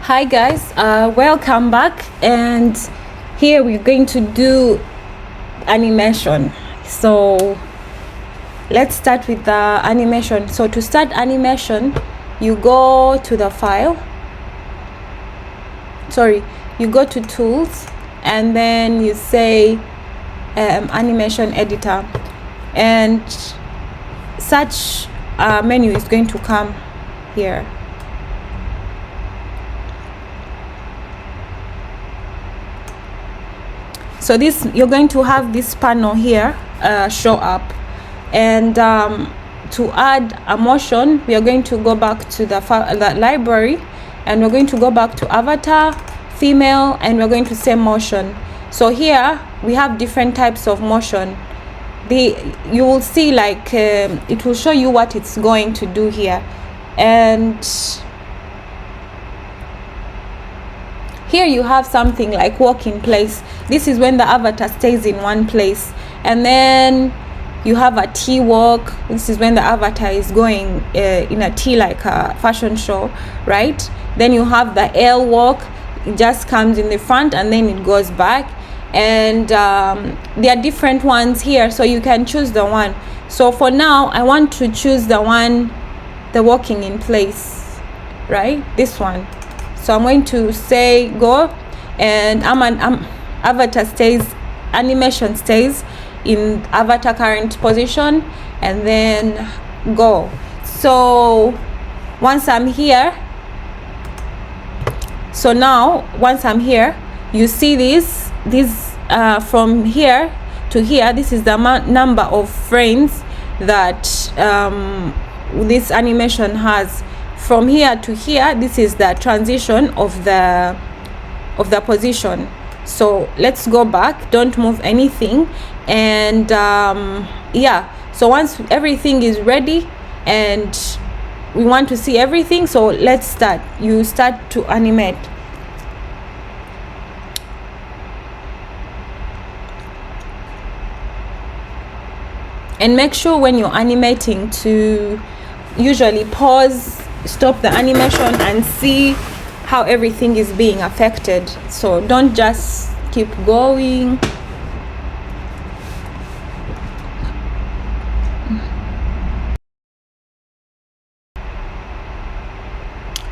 Hi guys, welcome back, and here we're going to do animation. So let's start with the animation. So to start animation, you go to the file, you go to tools, and then you say animation editor, and such menu is going to come here. So this, you're going to have this panel here show up, and to add a motion, we are going to go back to the library, and we're going to go back to avatar, female, and we're going to say motion. So here we have different types of motion. You will see, like it will show you what it's going to do here, and here you have something like walk in place. This is when the avatar stays in one place. And then you have a T walk. This is when the avatar is going in a T, like a fashion show, right? Then you have the L walk. It just comes in the front and then it goes back. And there are different ones here, so you can choose the one. So for now, I want to choose the walking in place, right? This one. So I'm going to say go, and avatar stays, animation stays in avatar current position, and then go. So once I'm here, once I'm here, you see this from here to here, this is the number of frames that this animation has. From here to here, this is the transition of the position. So let's go back, don't move anything, and yeah, so once everything is ready and we want to see everything, so let's start. You start to animate. And make sure when you're animating to usually pause, stop the animation, and see how everything is being affected. So don't just keep going.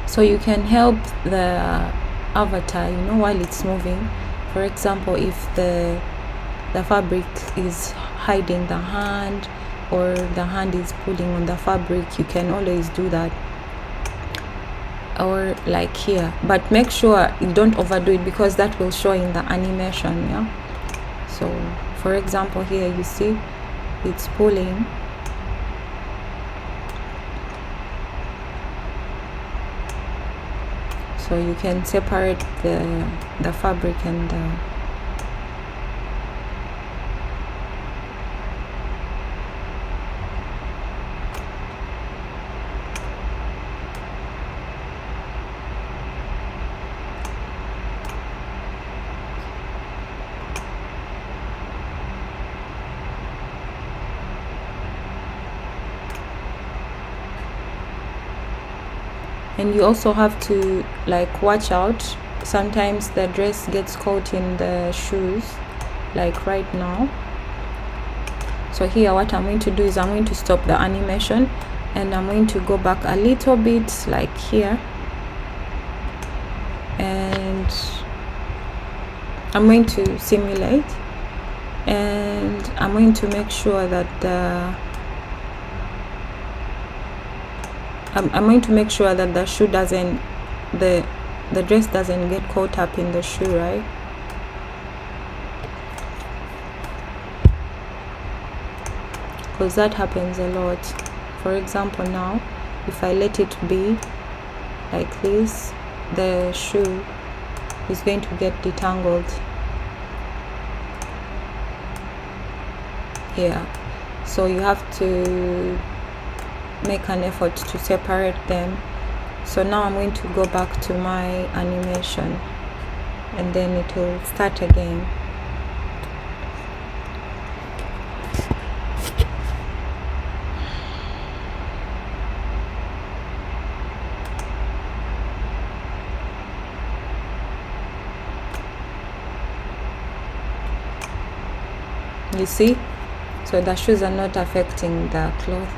So you can help the avatar, while it's moving. For example, if the fabric is hiding the hand, or the hand is pulling on the fabric, you can always do that, or like here. But make sure you don't overdo it, because that will show in the animation. So for example, here you see it's pulling, so you can separate the fabric and the and you also have to watch out. Sometimes the dress gets caught in the shoes, like right now. So here what I'm going to do is I'm going to stop the animation, and I'm going to go back a little bit, like here, and I'm going to simulate, and I'm going to make sure that I'm going to make sure that the shoe doesn't, the dress doesn't get caught up in the shoe, right? Because that happens a lot. For example, now if I let it be like this, the shoe is going to get detangled here. So you have to make an effort to separate them. So now I'm going to go back to my animation, and then it will start again. You see, so the shoes are not affecting the cloth.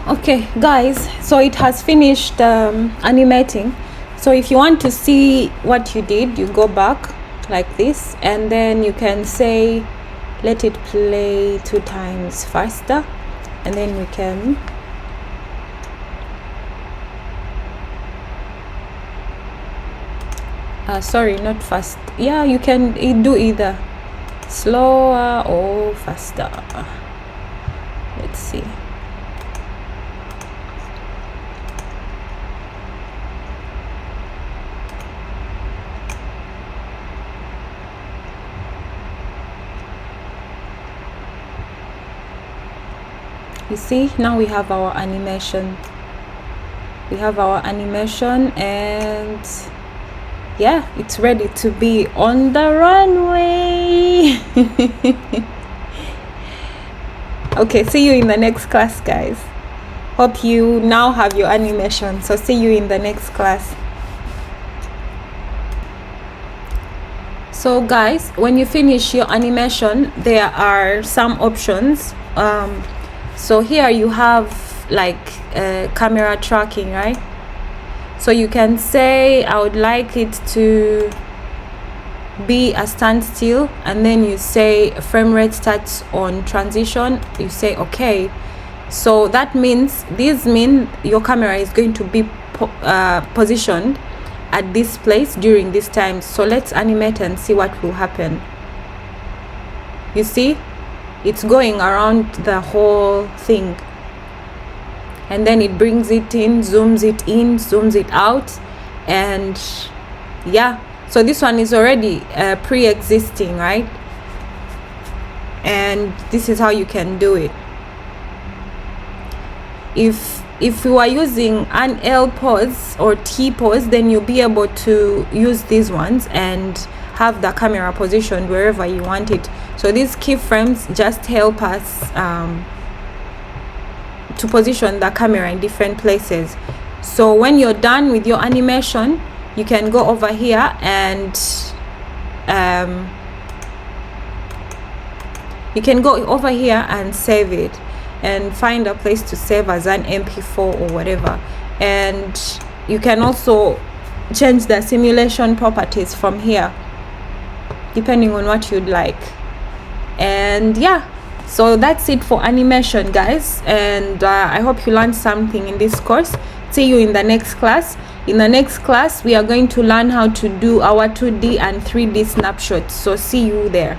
Okay guys, so it has finished animating. So if you want to see what you did, you go back like this, and then you can say let it play 2 times faster, and then we can sorry, not fast. Yeah, you can do either slower or faster. Let's see. You see, now we have our animation. And yeah, it's ready to be on the runway. Okay, see you in the next class, guys. Hope you now have your animation. So see you in the next class. So guys, when you finish your animation, there are some options. So here you have like camera tracking, right? So you can say I would like it to be a standstill, and then you say frame rate starts on transition. You say okay. So that means your camera is going to be positioned at this place during this time. So let's animate and see what will happen. You see, it's going around the whole thing, and then it brings it in, zooms it out, and yeah, so this one is already pre-existing, right? And this is how you can do it. If you are using an L pose or T pose, then you'll be able to use these ones and have the camera positioned wherever you want it. So these keyframes just help us to position the camera in different places. So when you're done with your animation, you can go over here and save it. and find a place to save as an MP4 or whatever. And you can also change the simulation properties from here depending on what you'd like. And yeah, so that's it for animation, guys, and I hope you learned something in this course. See you in the next class. In the next class we are going to learn how to do our 2D and 3D snapshots, so see you there.